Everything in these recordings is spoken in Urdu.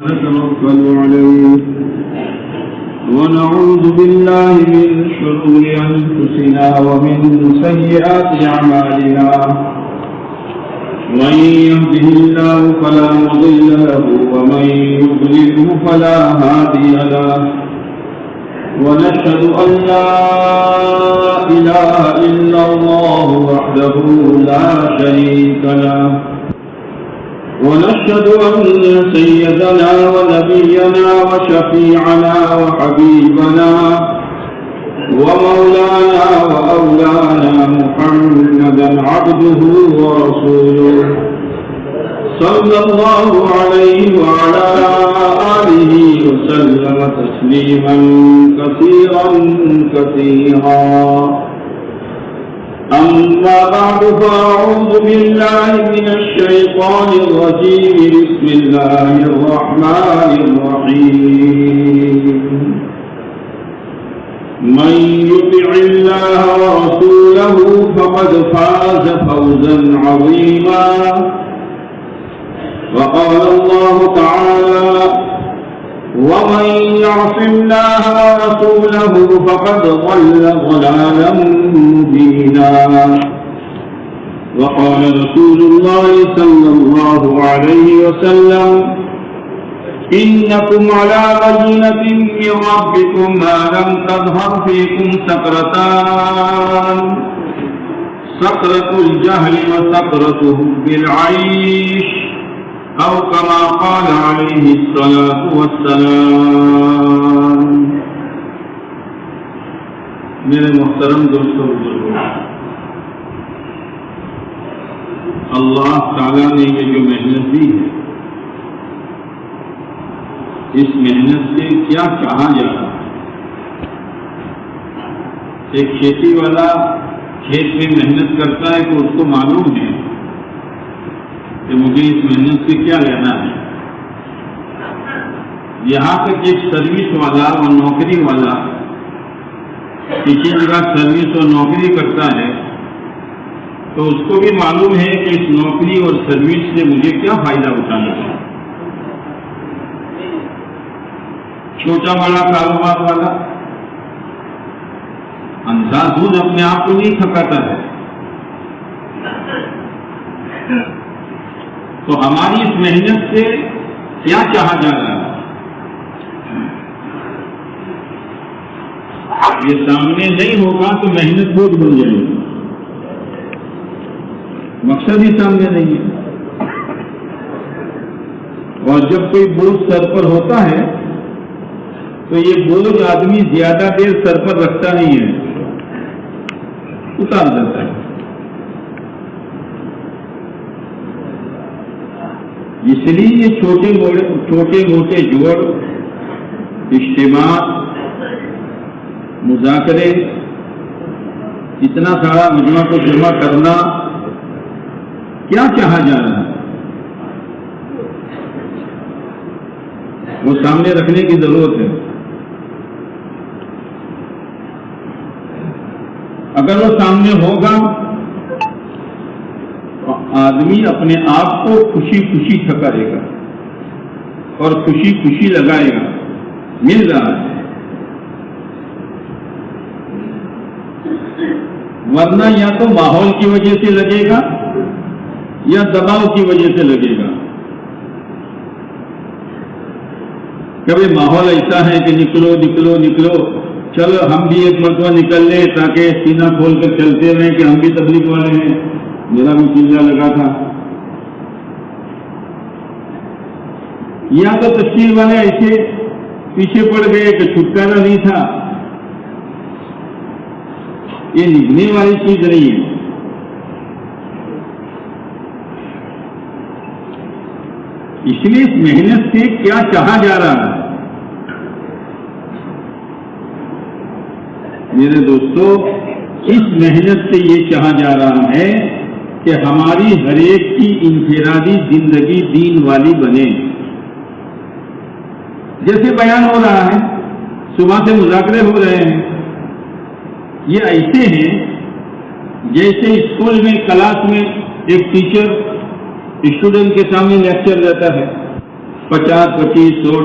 نتوكل عليه ونعوذ بالله من شرور أنفسنا ومن سيئات أعمالنا من يهده الله فلا مضل له ومن يضلله فلا هادي له ونشهد أن لا إله إلا الله وحده لا شريك له ونشهد أن سيدنا ونبينا وشفيعنا وحبيبنا ومولانا وأولانا محمدا عبده ورسوله صلى الله عليه وعلى آله وسلم تسليما كثيرا كثيرا. أما بعد فأعوذ بالله من الشيطان الرجيم. بسم الله الرحمن الرحيم. من يطع الله ورسوله فقد فاز فوزا عظيما. وقال الله تعالى: ومن يعص الله ورسوله فقد ضل ضلالا مبينا. وقال رسول الله صلى الله عليه وسلم: إنكم على بينة من ربكم ما لم تظهر فيكم سكرتان: سكرة الجهل وسكرة بالعيش، أو كما قال عليه الصلاة والسلام. میرے محترم دوستوں بزرگوں، اللہ تعالیٰ نے یہ جو محنت دی ہے، اس محنت سے کیا چاہا جاتا ہے؟ ایک کھیتی والا کھیت میں محنت کرتا ہے تو اس کو معلوم ہے کہ مجھے اس محنت سے کیا لینا ہے. یہاں تک ایک سروس والا اور نوکری والا کسی جگہ سروس اور نوکری کرتا ہے تو اس کو بھی معلوم ہے کہ اس نوکری اور سروس سے مجھے کیا فائدہ اٹھانا ہے. چھوٹا بڑا کاروبار والا اندھا دودھ اپنے آپ کو نہیں تھکاتا ہے. تو ہماری اس محنت سے کیا چاہا جا رہا ہے؟ یہ سامنے نہیں ہوگا تو محنت بوجھ بن جائے گی. مقصد ہی سامنے نہیں ہے. اور جب کوئی بوجھ سر پر ہوتا ہے تو یہ بوجھ آدمی زیادہ دیر سر پر رکھتا نہیں ہے، اتار دیتا ہے. اس لیے یہ چھوٹے موٹے جوڑ، اجتماع، مذاکرے، اتنا سارا مجمع کو جمع کرنا کیا چاہا جا رہا ہے، وہ سامنے رکھنے کی ضرورت ہے. اگر وہ سامنے ہوگا آدمی اپنے آپ کو خوشی خوشی تھکارے گا اور خوشی خوشی لگائے گا. مل رہا ہے، ورنہ یا تو ماحول کی وجہ سے لگے گا یا دباؤ کی وجہ سے لگے گا. کبھی ماحول ایسا ہے کہ نکلو نکلو نکلو، چلو ہم بھی ایک مرتبہ نکل لیں تاکہ سینہ کھول کر چلتے رہیں کہ ہم بھی تبلیغ والے ہیں، میرا بھی چیزا لگا تھا. یا تو تشکیل والے ایسے پیچھے پڑ گئے کہ چھٹکارا نہیں تھا. یہ نکلنے والی چیز نہیں ہے. اس لیے اس محنت سے کیا چاہا جا رہا ہے؟ میرے دوستو، اس محنت سے یہ چاہا جا رہا ہے کہ ہماری ہر ایک کی انفرادی زندگی دین والی بنے. جیسے بیان ہو رہا ہے، صبح سے مذاکرے ہو رہے ہیں، یہ ایسے ہیں جیسے اسکول میں کلاس میں ایک ٹیچر اسٹوڈنٹ کے سامنے لیکچر دیتا ہے 50, 25, 100,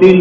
3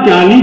40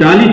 40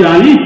40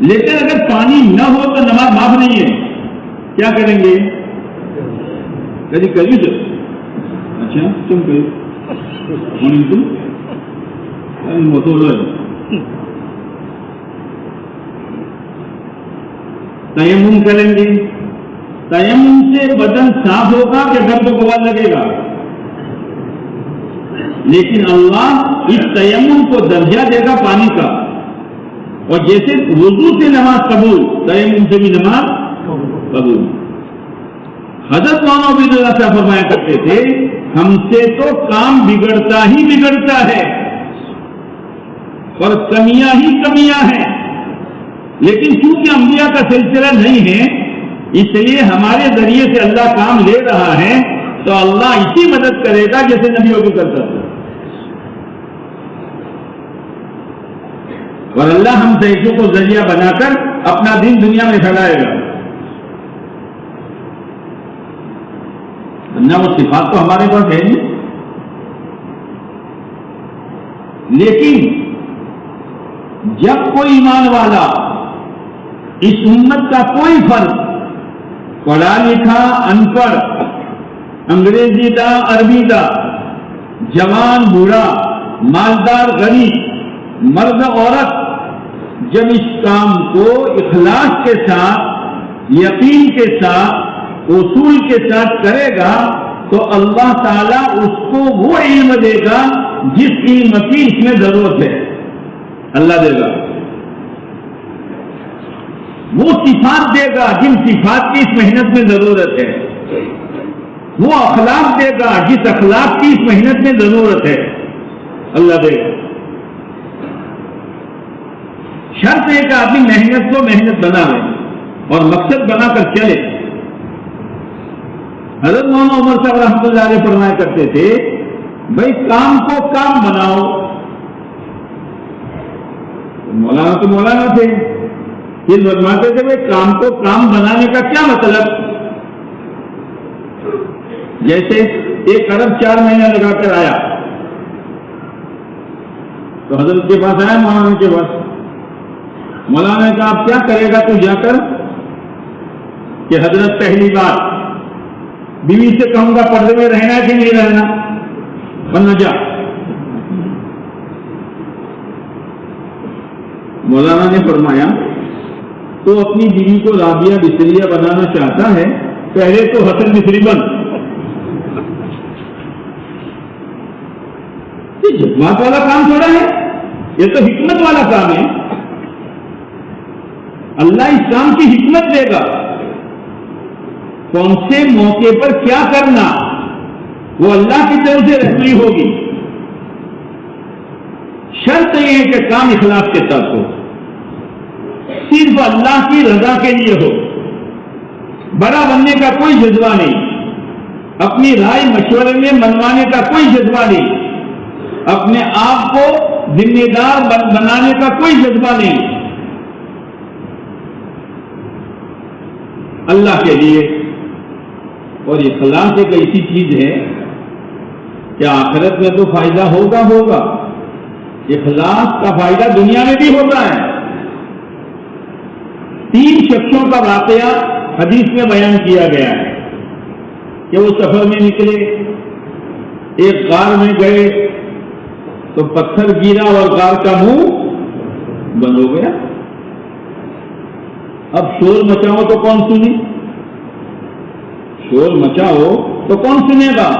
لیکن اگر پانی نہ ہو تو نماز معاف نہیں ہے، کیا کریں گے؟ کبھی کبھی تو اچھا تم تیمم کریں گے، تیمم سے بدن صاف ہوگا کہ درد و قوت لگے گا؟ لیکن اللہ اس تیمم کو درجہ دے گا پانی کا، اور جیسے وضو سے نماز قبول، تیمم سے بھی نماز قبول۔ حضرت مولانا عبید اللہ صاحب فرمایا کرتے تھے ہم سے تو کام بگڑتا ہی بگڑتا ہے اور کمیاں ہی کمیاں ہیں، لیکن چونکہ انبیاء کا سلسلہ نہیں ہے اس لیے ہمارے ذریعے سے اللہ کام لے رہا ہے، تو اللہ اسی مدد کرے گا جیسے نبیوں کو کرتا تھا، اور اللہ ہم دیشوں کو ذریعہ بنا کر اپنا دین دنیا میں پھیلائے گا۔ نہ وہ صفات تو ہمارے پاس ہے نہیں، لیکن جب کوئی ایمان والا اس امت کا کوئی فرد پڑھا لکھا ان پڑھ، انگریزی کا عربی کا، جوان بوڑھا، مالدار غریب، مرد عورت، جب اس کام کو اخلاص کے ساتھ، یقین کے ساتھ، اصول کے ساتھ کرے گا تو اللہ تعالیٰ اس کو وہ علم دے گا جس علم کی اس میں ضرورت ہے، اللہ دے گا۔ وہ صفات دے گا جن صفات کی اس محنت میں ضرورت ہے، وہ اخلاق دے گا جس اخلاق کی اس محنت میں ضرورت ہے، اللہ دے گا۔ شرط ہے کہ آدمی محنت کو محنت بنا لے اور مقصد بنا کر چلے۔ حضرت مولانا عمر صاحب رحمۃ اللہ علیہ فرمایا کرتے تھے بھائی کام کو کام بناؤ۔ مولانا تو مولانا تھے، پھر فرماتے تھے بھائی کام کو کام بنانے کا کیا مطلب؟ جیسے ایک عرب 4 مہینے لگا کر آیا تو حضرت کے پاس آیا، مولانا کے پاس، مولانا نے کہا آپ کیا کرے گا تو جا کر؟ کہ حضرت پہلی بات بیوی سے کہوں گا پردے میں رہنا ہے کہ نہیں رہنا، ورنہ جا۔ مولانا نے فرمایا تو اپنی بیوی کو رابعہ بسریہ بنانا چاہتا ہے، پہلے تو حسن بسری بن۔ یہ جذبات والا کام تھوڑا ہے، یہ تو حکمت والا کام ہے۔ اللہ اس کام کی حکمت دے گا، کون سے موقع پر کیا کرنا وہ اللہ کی طرف سے رہنمائی ہوگی۔ شرط یہ ہے کہ کام اخلاص کے ساتھ ہو، صرف اللہ کی رضا کے لیے ہو، بڑا بننے کا کوئی جذبہ نہیں، اپنی رائے مشورے میں منوانے کا کوئی جذبہ نہیں، اپنے آپ کو ذمہ دار بنانے کا کوئی جذبہ نہیں، اللہ کے لیے۔ اور اخلاص ایک ایسی چیز ہے کہ آخرت میں تو فائدہ ہوگا، اخلاص کا فائدہ دنیا میں بھی ہوتا ہے۔ 3 شخصوں کا واقعہ حدیث میں بیان کیا گیا ہے کہ وہ سفر میں نکلے، ایک غار میں گئے تو پتھر گرا اور غار کا منہ بند ہو گیا۔ اب شور مچاؤ تو کون سنی؟ شور مچاؤ تو کون سنے گا؟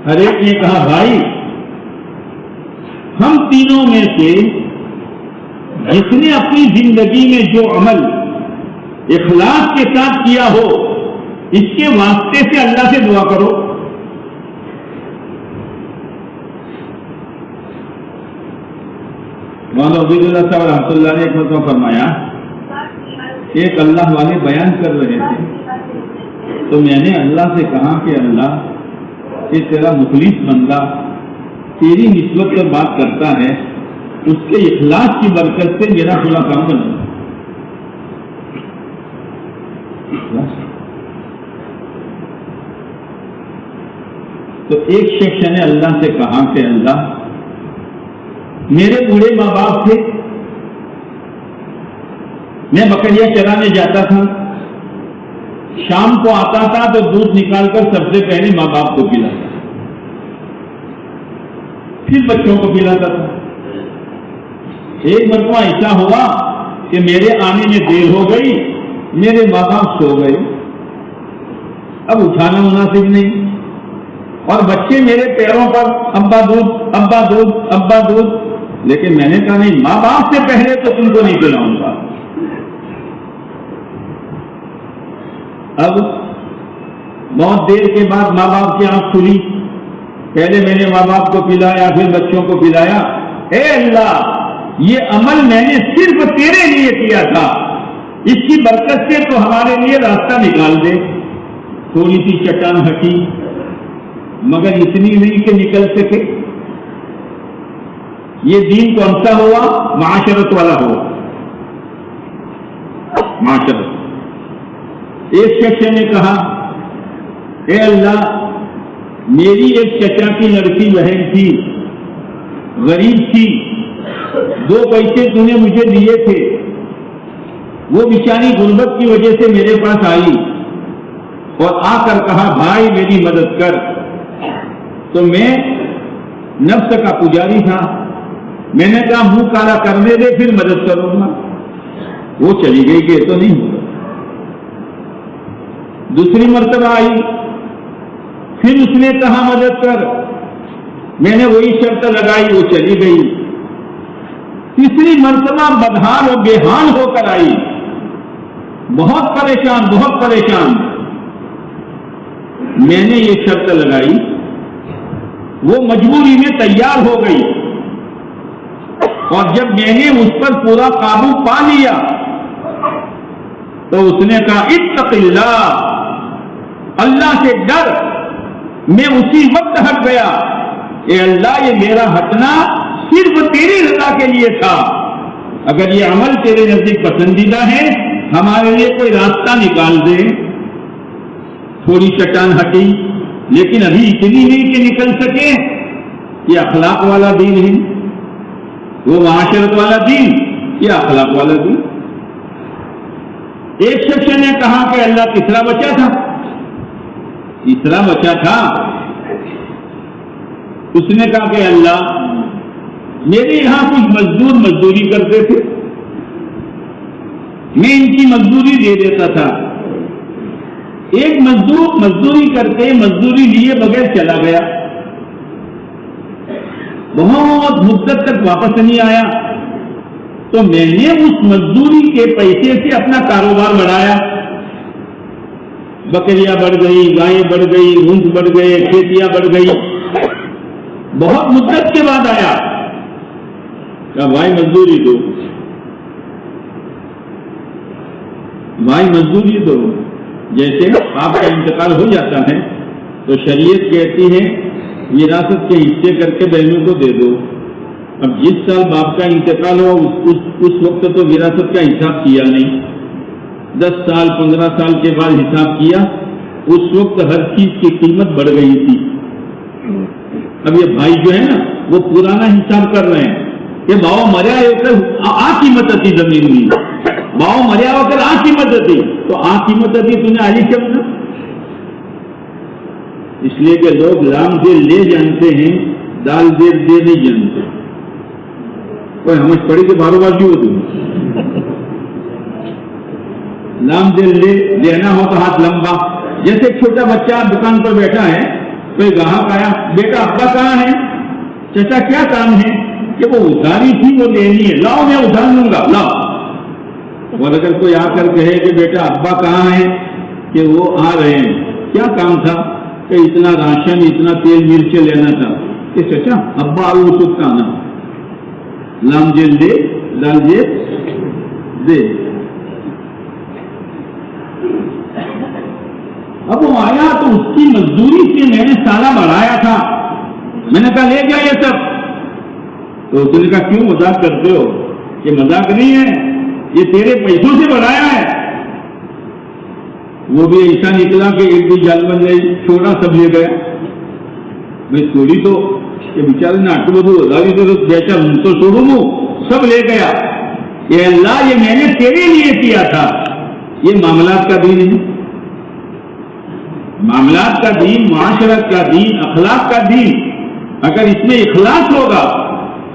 ہر ایک نے کہا بھائی ہم تینوں میں سے جس نے اپنی زندگی میں جو عمل اخلاص کے ساتھ کیا ہو اس کے واسطے سے اللہ سے دعا کرو۔ مولانا عبید اللہ صاحب رحمۃ اللہ نے ایک مرتبہ فرمایا، ایک اللہ والے بیان کر رہے تھے تو میں نے اللہ سے کہا کہ اللہ یہ تیرا مخلص بندہ تیری نسبت پر بات کرتا ہے، اس کے اخلاص کی برکت سے میرا تھوڑا کام بنا۔ تو ایک شخص نے اللہ سے کہا کہ اللہ میرے بوڑھے ماں باپ تھے، میں بکریاں چرانے جاتا تھا، شام کو آتا تھا تو دودھ نکال کر سب سے پہلے ماں باپ کو پلاتا، پھر بچوں کو پلاتا تھا۔ ایک مرتبہ ایسا ہوا کہ میرے آنے میں دیر ہو گئی، میرے ماں باپ سو گئے، اب اٹھانا مناسب نہیں، اور بچے میرے پیروں پر ابا دودھ ابا دودھ ابا دودھ، لیکن میں نے کہا نہیں، ماں باپ سے پہلے تو تم کو نہیں پلاؤں گا۔ اب بہت دیر کے بعد ماں باپ کی آنکھ کھلی، پہلے میں نے ماں باپ کو پلایا، پھر بچوں کو پلایا۔ اے اللہ، یہ عمل میں نے صرف تیرے لیے کیا تھا، اس کی برکت سے تو ہمارے لیے راستہ نکال دے۔ تھوڑی سی چٹان ہٹی، مگر اتنی نہیں کہ نکل سکے۔ یہ دین کون سا ہوا؟ معاشرت والا ہوا، معاشرت۔ ایک شخص نے کہا، اے اللہ، میری ایک چچا کی لڑکی بہن تھی، غریب تھی، 2 پیسے تو نے مجھے دیے تھے، وہ بیچاری غربت کی وجہ سے میرے پاس آئی اور آ کر کہا بھائی میری مدد کر، تو میں نفس کا پجاری تھا، میں نے کہا منہ کالا کرنے دے پھر مدد کروں گا۔ وہ چلی گئی کہ تو نہیں ہوگا۔ دوسری مرتبہ آئی، پھر اس نے کہا مدد کر، میں نے وہی شرط لگائی، وہ چلی گئی۔ تیسری مرتبہ بدحال و بےحال ہو کر آئی، بہت پریشان بہت پریشان۔ میں نے یہ شرط لگائی، وہ مجبوری میں تیار ہو گئی، اور جب میں نے اس پر پورا قابو پا لیا تو اس نے کہا اتق اللہ، اللہ سے ڈر۔ میں اسی وقت ہٹ گیا، اے اللہ یہ میرا ہٹنا صرف تیری رضا کے لیے تھا، اگر یہ عمل تیرے نزدیک پسندیدہ ہے ہمارے لیے کوئی راستہ نکال دے۔ تھوڑی چٹان ہٹی، لیکن ابھی اتنی نہیں کہ نکل سکے۔ یہ اخلاق والا دین ہے، وہ معاشرت والا دین، یہ اخلاق والا دین۔ ایک شخص نے کہا کہ اللہ تیسرا بچہ تھا، تیسرا بچہ تھا، اس نے کہا کہ اللہ میرے یہاں کچھ مزدور مزدوری کرتے تھے، میں ان کی مزدوری دے دیتا تھا۔ ایک مزدور مزدوری کرتے مزدوری لیے بغیر چلا گیا، بہت مدت تک واپس نہیں آیا، تو میں نے اس مزدوری کے پیسے سے اپنا کاروبار بڑھایا، بکریاں بڑھ گئی، گائیں بڑھ گئی، اونٹ بڑھ گئے، کھیتیاں بڑھ گئی۔ بہت مدت کے بعد آیا، کہا بھائی مزدوری دو، بھائی مزدوری دو۔ جیسے آپ کا انتقال ہو جاتا ہے تو شریعت کہتی ہے وراثت کے حصے کر کے بہنوں کو دے دو۔ اب جس سال باپ کا انتقال ہوا اس وقت تو وراثت کا حساب کیا نہیں، 10 سال 15 سال کے بعد حساب کیا، اس وقت ہر چیز کی قیمت بڑھ گئی تھی۔ اب یہ بھائی جو ہے نا وہ پرانا حساب کر رہے ہیں کہ باؤ مریا ہو کر آ قیمت تھی زمین کی، باؤ مریا ہو کر آ قیمت تھی، تو آ قیمت تھی تم نے آئی سمجھا؟ اس لیے کہ لوگ رام دے لے جانتے ہیں، دال دے دے نہیں جانتے۔ کوئی ہمیں پڑی کہ بارو بازی ہو تم، لام دے لے لینا ہو تو ہاتھ لمبا۔ جیسے ایک چھوٹا بچہ دکان پر بیٹھا ہے، کوئی گاہک آیا، بیٹا ابا کہاں ہے؟ چچا کیا کام ہے؟ کہ وہ ادھاری تھی وہ لینی ہے، لاؤ میں ادھار لوں گا، لاؤ۔ اور اگر کوئی آ کر کہے کہ بیٹا ابا کہاں ہے؟ کہ وہ آ رہے ہیں، کیا کام تھا؟ کہ اتنا راشن اتنا تیل مرچ لینا تھا۔ کہ چچا ابا آؤ اس وقت آنا، لام جیل دے لال جیل دے۔ اب وہ آیا تو اس کی مزدوری سے میں نے سالہ بڑھایا تھا، میں نے کہا لے جا یہ سب، تو اس نے کہا کیوں مذاق کرتے ہو؟ یہ مذاق نہیں ہے، یہ تیرے پیسوں سے بڑھایا ہے۔ وہ بھی ایسا نکلا کہ ایک بھی جال بن گئی، چھوڑا سب لے گیا۔ میں تھوڑی تو کہ بیچارے نے آٹھ بدو بیچا تو چھوڑوں سب لے گیا. یہ اللہ یہ میں نے تیرے لیے کیا تھا. یہ معاملات کا دین ہے. معاملات کا دین، معاشرت کا دین، اخلاق کا دین. اگر اس میں اخلاص ہوگا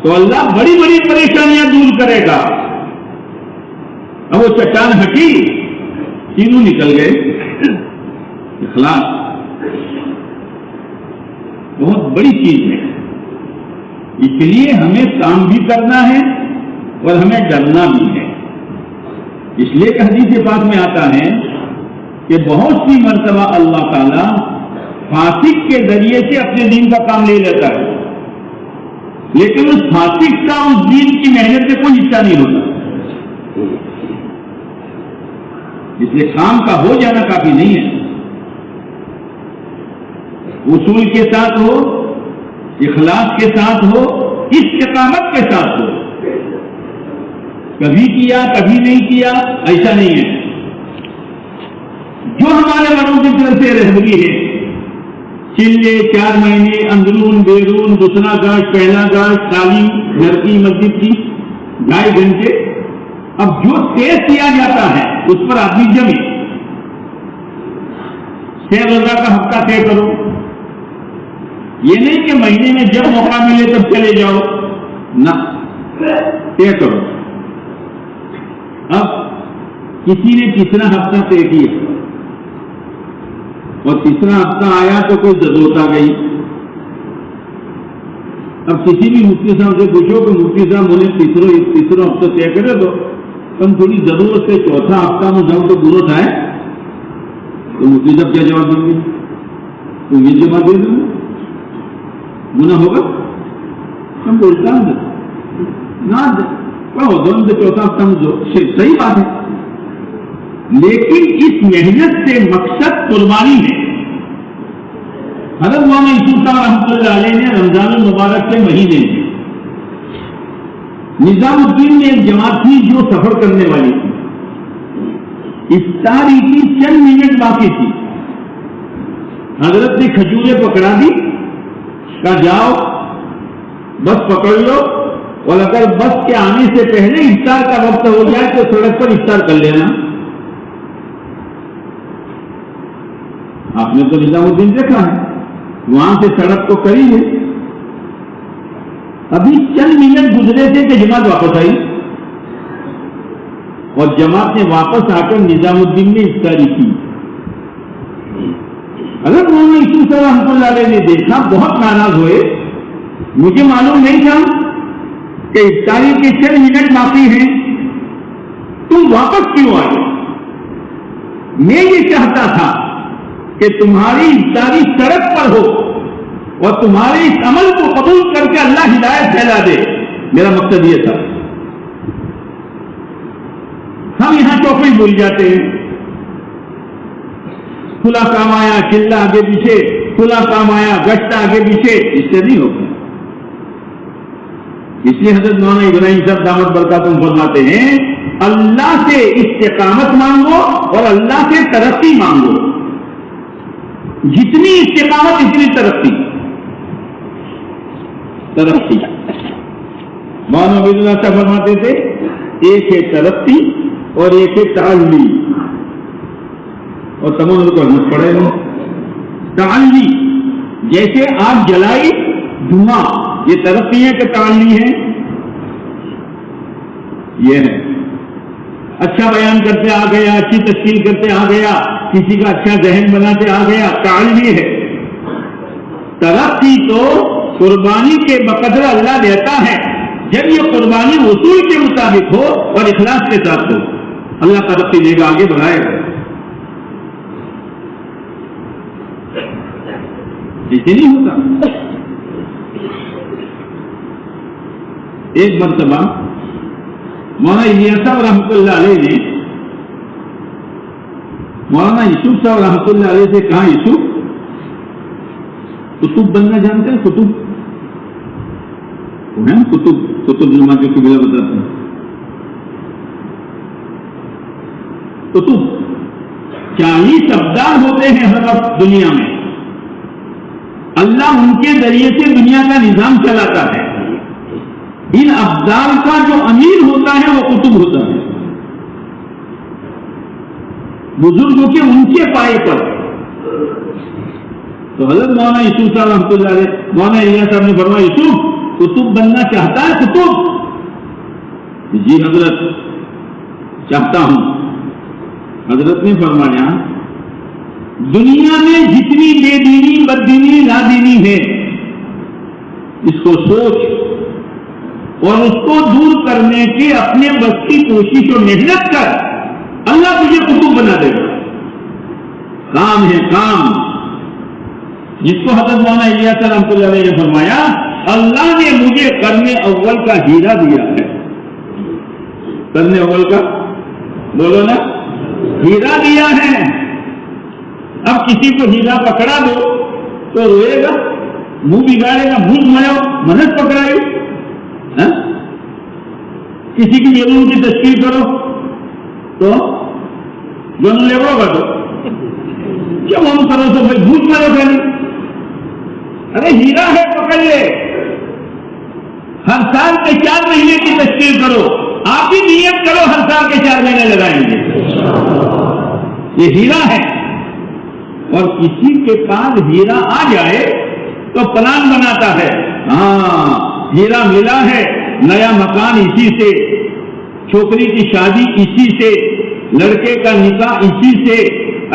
تو اللہ بڑی بڑی پریشانیاں دور کرے گا. اب وہ چٹان ہٹی، تینوں نکل گئے. اخلاص بہت بڑی چیز ہے. اس لیے ہمیں کام بھی کرنا ہے اور ہمیں ڈرنا بھی ہے. اس لیے کہ حدیث پاک میں آتا ہے کہ بہت سی مرتبہ اللہ تعالیٰ فاسق کے ذریعے سے اپنے دین کا کام لے لیتا ہے، لیکن اس فاسق کا اس دین کی محنت میں کوئی حصہ نہیں ہوتا. اس لیے کام کا ہو جانا کافی نہیں ہے. اصول کے ساتھ ہو، اخلاص کے ساتھ ہو، استقامت کے ساتھ ہو. کبھی کیا کبھی نہیں کیا ایسا نہیں ہے. جو ہمارے بڑوں کی طرف سے رہبری ہے، چلے 4 مہینے اندرون بیرون، دوسرا گاش پہلا گاش، تعلیم گھر کی مسجد کی 2.5 گھنٹے. اب جو طے کیا جاتا ہے اس پر آدمی جمے. 6 روزہ کا ہفتہ طے کرو. یہ نہیں کہ مہینے میں جب موقع ملے تب چلے جاؤ، نہ، طے کرو. اب کسی نے تیسرا ہفتہ طے کیا اور تیسرا ہفتہ آیا تو کوئی ضرورت آ گئی. اب کسی بھی مفتی صاحب سے پوچھو کہ مفتی صاحب انہیں تیسرا ہفتہ طے کرے تو تم تھوڑی ضرورت سے چوتھا ہفتہ میں جاؤ تو ضرورت آئے تو مفتی صاحب کیا جواب دیں گے؟ تو یہ جواب دے دوں گناہ ہوگا. ہم بولتا ہوں نہ پڑھو دونوں سے چوتھا ہفتہ میں صحیح بات ہے، لیکن اس محنت سے مقصد قربانی ہے. حضرت مولانا یوسف صاحب رحمۃ اللہ علیہ نے رمضان المبارک کے مہینے میں نظام الدین میں ایک جماعت تھی جو سفر کرنے والی تھی. افطاری کی چند منٹ باقی تھی. حضرت نے کھجوریں پکڑا دی، کہا جاؤ بس پکڑ لو، اور اگر بس کے آنے سے پہلے افطار کا وقت ہو جائے تو سڑک پر افطار کر لینا. آپ نے تو نظام الدین دیکھا ہے، وہاں سے سڑک کو قریب ہے. ابھی چند منٹ گزرے تھے کہ جماعت واپس آئی، اور جماعت نے واپس آ کر نظام الدین نے افطاری کی. اگر مولانا یوسف صاحب رحمۃ اللہ علیہ نے دیکھا، بہت ناراض ہوئے. مجھے معلوم نہیں تھا کہ افطاری کے چند منٹ باقی ہیں، تم واپس کیوں آئے؟ میں یہ چاہتا تھا کہ تمہاری افطاری سڑک پر ہو اور تمہارے اس عمل کو قبول کر کے اللہ ہدایت پھیلا دے. میرا مقصد یہ تھا. ہم یہاں چوکڑی بھول جاتے ہیں، کھلا کام آیا چلا آگے پیچھے، کھلا کام آیا گشت آگے پیچھے. اس سے نہیں ہوگا. اس لیے حضرت مولانا ابراہیم صاحب دامت برکاتہم فرماتے ہیں اللہ سے استقامت مانگو اور اللہ سے ترقی مانگو. جتنی استقامت اتنی ترقی. مولانا عبید اللہ صاحب فرماتے تھے ایک ہے ترقی اور ایک ہے تعلی. اور تمام لوگ کو پڑے گا. تعلی جیسے آگ جلائی دھواں، یہ ترقی ہے کہ تعلی ہے؟ یہ ہے. اچھا بیان کرتے آ گیا، اچھی تشکیل کرتے آ گیا، کسی کا اچھا ذہن بناتے آ گیا، تعلی ہے. ترقی تو قربانی کے بقدر اللہ دیتا ہے. جب یہ قربانی اصول کے مطابق ہو اور اخلاص کے ساتھ ہو، اللہ ترقی دے گا، آگے بڑھائے گا. ایسے نہیں ہوتا. ایک مرتبہ مولانا الیاس صاحب رحمۃ اللہ علیہ نے مولانا یوسف صاحب رحمۃ اللہ علیہ سے کہا، یوسف قطب بننا جانتے ہیں؟ قطب وہ ہے نا، قطب نما کے قبلہ بتاتے ہیں. قطب 40 ابدال ہوتے ہیں ہر وقت دنیا میں. اللہ ان کے ذریعے سے دنیا کا نظام چلاتا ہے. ان افضال کا جو امیر ہوتا ہے وہ قطب ہوتا ہے. بزرگوں کے ان کے پائے پر. تو حضرت مولانا یوسف صاحب رحمۃ اللہ علیہ, مولانا الیاس صاحب نے فرمایا یوسف قطب بننا چاہتا ہے؟ قطب؟ جی حضرت چاہتا ہوں. حضرت نے فرمایا دنیا میں جتنی بے دینی بددینی نادینی ہے اس کو سوچ اور اس کو دور کرنے کے اپنے بس کی کوشش اور محنت کر, اللہ تجھے قطب بنا دے گا. کام ہے کام, جس کو حضرت مولانا الیاس رحمۃ اللہ علیہ نے فرمایا اللہ نے مجھے قرن اول کا ہیرا دیا ہے. قرن اول کا بولو نا, ہیرا دیا ہے. اب کسی کو ہیرا پکڑا دو تو روئے گا, منہ بگاڑے گا, بھوت مرو منت پکڑائی. کسی کی جرم کی تشکیل کرو تو جن لے گا تو کیا من کرو تو بھائی بھوت مرو پہلے. ارے ہیرا ہے پکڑ لے. ہر سال کے 4 مہینے کی تشکیل کرو, آپ ہی نیت کرو ہر سال کے 4 مہینے لگائیں گے. یہ ہیرا ہے. اور کسی کے پاس ہیرا آ جائے تو پلان بناتا ہے, ہاں ہیرا ملا ہے, نیا مکان اسی سے, چھوکری کی شادی اسی سے, لڑکے کا نکاح اسی سے,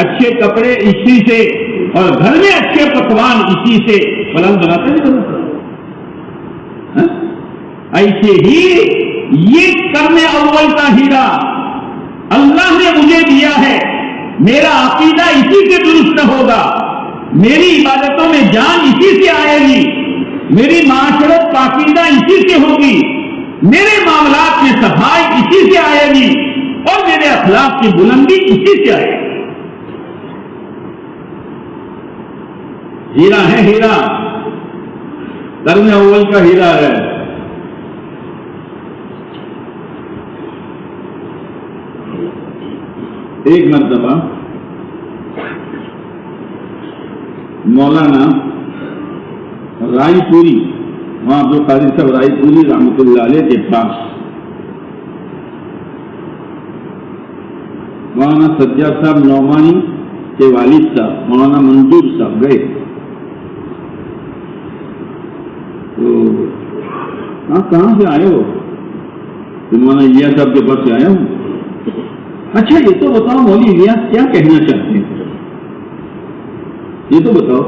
اچھے کپڑے اسی سے, اور گھر میں اچھے پکوان اسی سے. پلان بناتا ہے. ایسے ہی یہ کرنے اول کا ہیرا اللہ نے مجھے دیا ہے. میرا عقیدہ اسی سے درست ہوگا, میری عبادتوں میں جان اسی سے آئے گی, میری معاشرت پاکیزہ اسی سے ہوگی, میرے معاملات میں صفائی اسی سے آئے گی, اور میرے اخلاق کی بلندی اسی سے آئے گی. ہیرا ہے ہیرا, قرن اول کا ہیرا ہے. ایک مرتبہ مولانا رائے پوری, وہاں عبد القادر صاحب رائے پوری رحمۃ اللہ علیہ کے پاس مولانا سجاد صاحب نعمانی کے والد صاحب مولانا منظور صاحب گئے. تو کہاں سے آئے ہو؟ تو مولانا الیاس صاحب کے پاس سے آیا ہوں. اچھا یہ تو بتاؤ مولوی الیاس کیا کہنا چاہتے ہیں, یہ تو بتاؤ.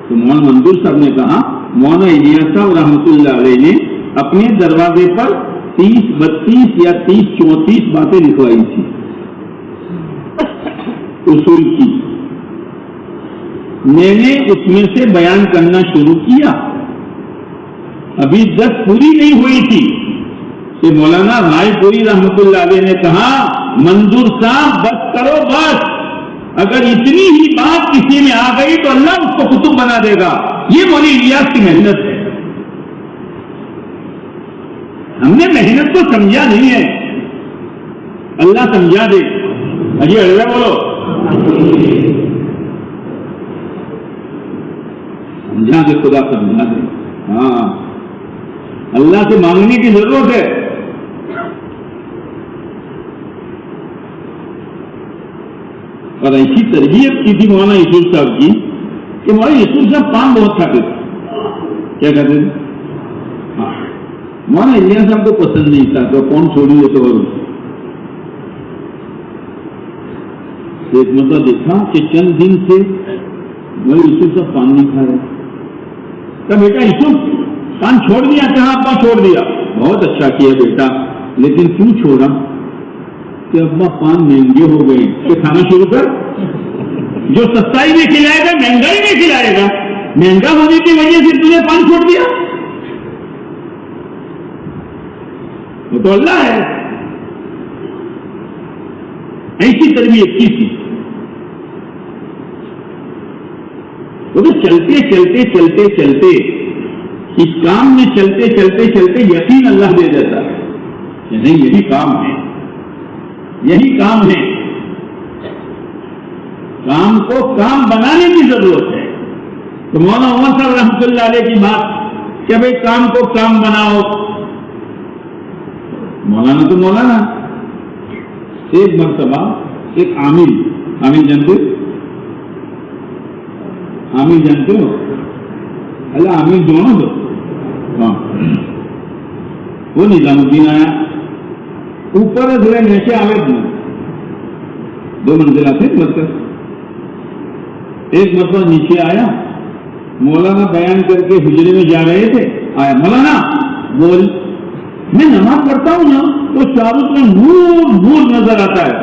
تو مولانا منظور صاحب نے کہا مولانا الیاس صاحب رحمۃ اللہ علیہ نے اپنے دروازے پر 30 32 یا 30 34 باتیں لکھوائی تھی اصول کی. میں نے اس میں سے بیان کرنا شروع کیا, ابھی 10 پوری نہیں ہوئی تھی کہ مولانا رائے پوری رحمۃ اللہ علیہ نے کہا منظور صاحب بس کرو بس, اگر اتنی ہی بات کسی میں آ گئی تو اللہ اس کو قطب بنا دے گا. یہ مولوی الیاس کی محنت ہے. ہم نے محنت کو سمجھا نہیں ہے, اللہ سمجھا دے. اجی اللہ بولو, سمجھا دے, خدا سمجھا دے. ہاں اللہ سے مانگنے کی ضرورت ہے. اور ایسی تربیت کی تھی مولانا یوسف صاحب کی کہ مولانا یوسف صاحب پان بہت کھاتے تھے. کیا کہتے تھے؟ ہاں مولانا الیاس صاحب کو پسند نہیں تھا تو کون چھوڑی ہے. تو ایک مطلب دیکھا کہ چند دن سے مولانا یوسف صاحب پان نہیں کھا رہے. کہا بیٹا یوسف پان چھوڑ دیا؟ کہاں ابا چھوڑ دیا. بہت اچھا کیا بیٹا, لیکن کیوں چھوڑا؟ کہ ابا پان مہنگے ہو گئے, کہ کھانا شروع کر. جو سستائی میں کھلائے گا مہنگائی میں کھلائے گا. مہنگا ہونے کی وجہ سے تجھے پان چھوڑ دیا, وہ تو اللہ ہے. ایسی تربیت کی تھی. وہ تو چلتے چلتے چلتے چلتے اس کام میں چلتے چلتے چلتے یقین اللہ دے دیتا ہے کہ نہیں یہی کام ہے, یہی کام ہے. کام کو کام بنانے کی ضرورت ہے. تو مولانا عمر صاحب رحمۃ اللہ علیہ کی بات کہ بھائی کام کو کام بناؤ. مولانا تو مولانا. ایک مرتبہ ایک عامل جانتے ہو اللہ عامل دونوں دو. ہاں وہ نظام الدین آیا اوپر ذرا نیچے آوے 2 منزلہ تھے مرکز. ایک مرتبہ نیچے آیا مولانا بیان کر کے حجرے میں جا رہے تھے. آیا مولانا بول میں نماز پڑھتا ہوں نا تو چاروں میں نور نظر آتا ہے.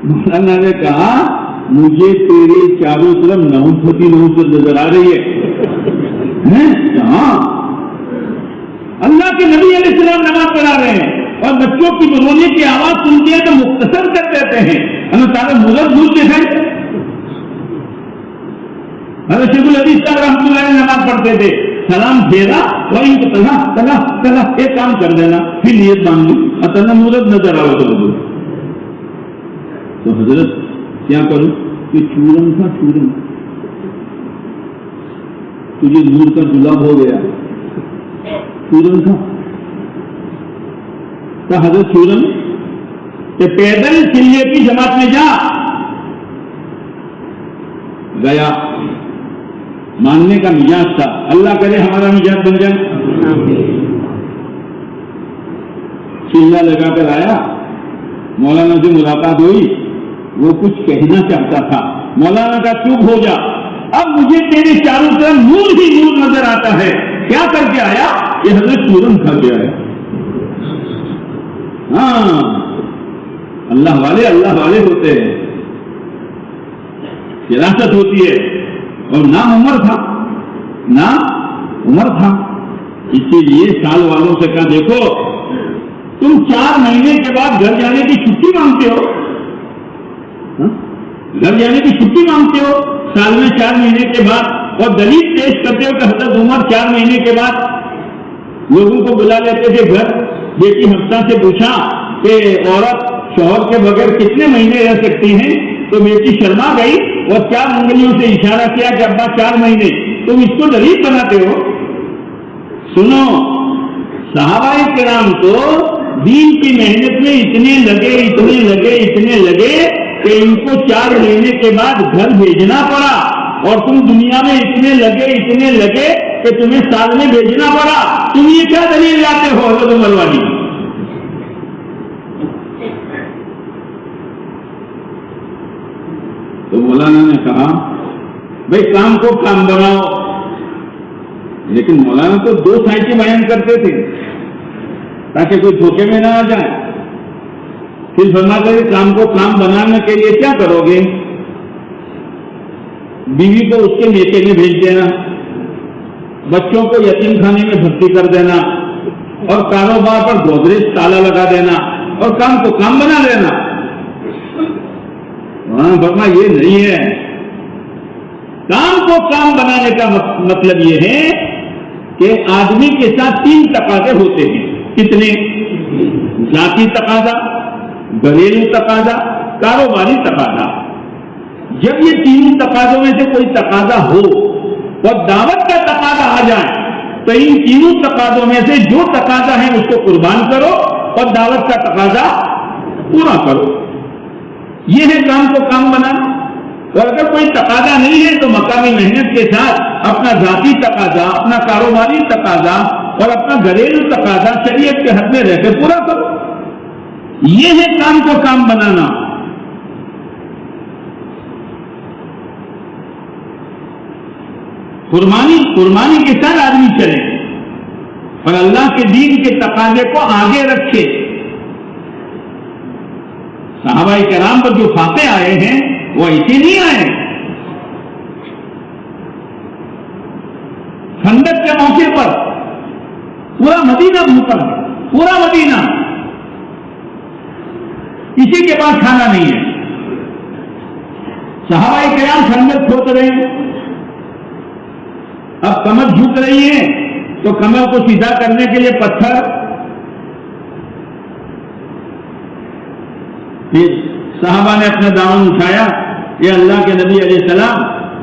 مولانا نے کہا مجھے تیرے چاروں طرف نحوست ہوتی نحوست نظر آ رہی ہے. ہاں اللہ کے نبی علیہ السلام نماز پڑھا رہے ہیں اور بچوں کی رونے کی آواز سنتے ہیں تو مختصر کر دیتے ہیں. اللہ تعالیٰ مدد دور دکھائے. حضرت شیخ الحدیث صاحب رحمۃ اللہ علیہ نماز پڑھتے تھے. سلام پھیرا وہیں تو تلا ایک کام کر دینا پھر نیت مانگ لی اللہ مدد نظر آؤ تو حضرت کیا کروں کہ چورن تھا چورن تجھے نور کا جلاب ہو گیا. چورن تھا تو حضرت چورن کہ پیدل چلیے کی جماعت میں جا گیا. ماننے کا مزاج تھا. اللہ کرے ہمارا مزاج بن جائے. چلا لگا کر آیا مولانا سے ملاقات ہوئی. وہ کچھ کہنا چاہتا تھا. مولانا کا چپ ہو جا اب مجھے تیرے چاروں طرف نور ہی نور نظر آتا ہے. کیا کر کے آیا یہ حضرت چورن کھا کے آیا. ہاں اللہ والے ہوتے ہیں. فراست ہوتی ہے. اور نام عمر تھا. اسی لیے سال والوں سے کہا دیکھو تم 4 مہینے کے بعد گھر جانے کی چھٹی مانگتے ہو. گھر جانے کی چھٹی مانگتے ہو سال میں 4 مہینے کے بعد اور دلیل پیش کرتے ہو کہ حضرت عمر 4 مہینے کے بعد لوگوں کو بلا لیتے تھے گھر. بیٹی حفصہ سے پوچھا کہ عورت شوہر کے بغیر کتنے مہینے رہ سکتی ہیں تو بیٹی شرما گئی اور 4 انگلیوں سے اشارہ کیا کہ ابا 4 مہینے. تم اس کو دلیل بناتے ہو. سنو صحابہ کرام تو دین کی محنت میں اتنے لگے کہ ان کو 4 مہینے کے بعد گھر بھیجنا پڑا اور تم دنیا میں اتنے لگے کہ تمہیں سال میں بھیجنا پڑا. تم یہ کیا دلیل لاتے ہو حضرت عمر والی؟ تو مولانا نے کہا بھائی کام کو کام بناؤ. لیکن مولانا تو 2 سائٹیں بیان کرتے تھے تاکہ کوئی دھوکے میں نہ آ جائے. پھر فرماتے ہیں کام کو کام بنانے کے لیے کیا کرو گے؟ بیوی کو اس کے نیچے میں بھیج دینا, بچوں کو یتیم خانے میں بھرتی کر دینا اور کاروبار پر گودریج تالا لگا دینا اور کام کو کام بنا لینا. ہاں فرما یہ نہیں ہے. کام کو کام بنانے کا مطلب یہ ہے کہ آدمی کے ساتھ 3 تقاضے ہوتے ہیں. کتنے؟ ذاتی تقاضا, گھریلو تقاضا, کاروباری تقاضا. جب یہ 3 تقاضوں میں سے کوئی تقاضا ہو اور دعوت کا تقاضا آ جائے تو ان 3 تقاضوں میں سے جو تقاضا ہے اس کو قربان کرو اور دعوت کا تقاضا پورا کرو. یہ ہے کام کو کام بنانا. اور اگر کوئی تقاضا نہیں ہے تو مقامی محنت کے ساتھ اپنا ذاتی تقاضا, اپنا کاروباری تقاضا اور اپنا گھریلو تقاضا شریعت کے حد میں رہ کے پورا کرو. یہ ہے کام کو کام بنانا. قربانی کے ساتھ آدمی چلے اور اللہ کے دین کے تقاضے کو آگے رکھے. صحابہ کرام پر جو فاتح آئے ہیں وہ ایسے نہیں آئے. خندق کے موقع پر پورا مدینہ بھوکا ہے, پورا مدینہ, کسی کے پاس کھانا نہیں ہے. صحابہ کرام خندق کھود رہے ہیں. اب کمر جھک رہی ہے تو کمر کو سیدھا کرنے کے لیے پتھر. پھر صحابہ نے اپنا دامن اٹھایا, یہ اللہ کے نبی علیہ السلام